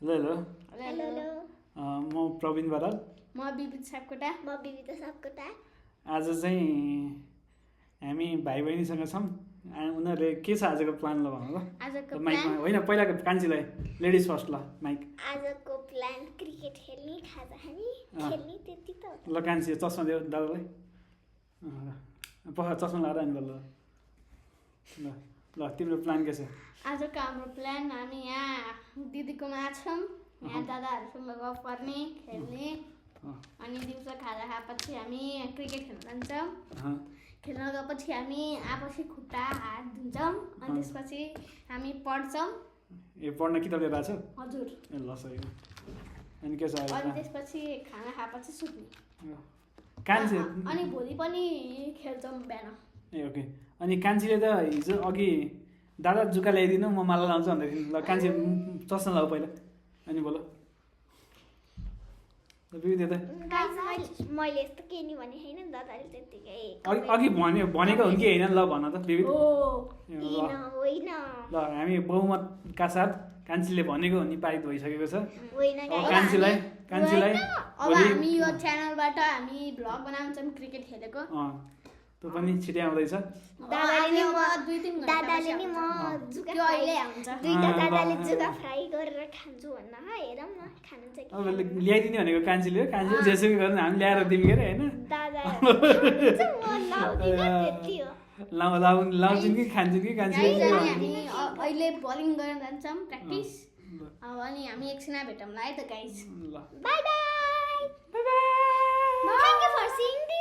Hello hello म प्रवीण बराल म बिबित सापकोटा म बिबिता सापकोटा आज चाहिँ हामी भाइ बहिनीसँग छौँ उनीहरूले के छ आजको प्लान ल भन ल आजको माइकमा प्लान होइन पहिलाको कान्छीलाई लेडिज फर्स्ट ल माइक आजको प्लान क्रिकेट खेल्ने खाजा खाने खेल्ने त्यति त हो। ल कान्छी चस्मा देऊ दादालाई पख चस्मा लगाएर आउनु ल ल ल तिम्रो प्लान के छ आजको हाम्रो प्लान हामी यहाँ दिदीकोमा छौँ यहाँ दादाहरूसँग गफ गर्ने खेल्ने अनि दिउँसो खाजा खाएपछि हामी क्रिकेट खेल्न जान्छौँ खेल्न गएपछि हामी आपसी खुट्टा हात धुन्छौँ अनि त्यसपछि हामी पढ्छौँ ए पढ्न किताब लिएर आएको छ हजुर ए ल सही अनि के छ अनि त्यसपछि खाना खाएपछि सुत्ने कान्छी अनि भोलि पनि खेल्छौँ बिहान ए ओके अनि कान्छीले त हिजो अघि दादा जुका ल्याइदिनु म माला लाउँछु भन्दाखेरि ल कान्छी चस्मा लाऊ पहिला अनि बोल बिबिता त मैले यस्तो के नि भने होइन दादाले त्यतिकै अघि भनेको हो कि होइन ल भन त बिबित हो होइन ल हामी बहुमतका साथ कान्छीले भनेको हो नि पारित भइसकेको छ होइन अब कान्छीलाई अब हामी यो च्यानलबाट हामी भ्लग बनाउँछौँ क्रिकेट खेलेको त्यो पनि छिटै आउँदैछ दादाले नि म जुका त्यो अहिले आउँछ दुईटा दादाले जुका फ्राई गरेर खान्छु भन्न हेरौँ न खानु चाहिँ अब ल्याइदिने भनेको कान्छीले जेसुकै गर्नु हामी ल्याएर दिउँ के अरे होइन दादा खान्छ, म लाउँदिनँ त्यति हो। लाउँछौँ कि खान्छौँ कि कान्छीले हामी अहिले बलिङ गर्न जान्छौँ प्र्याक्टिस अब अनि हामी एकछिन भेटौँला है त गाइज ल bye bye thank you for seeing this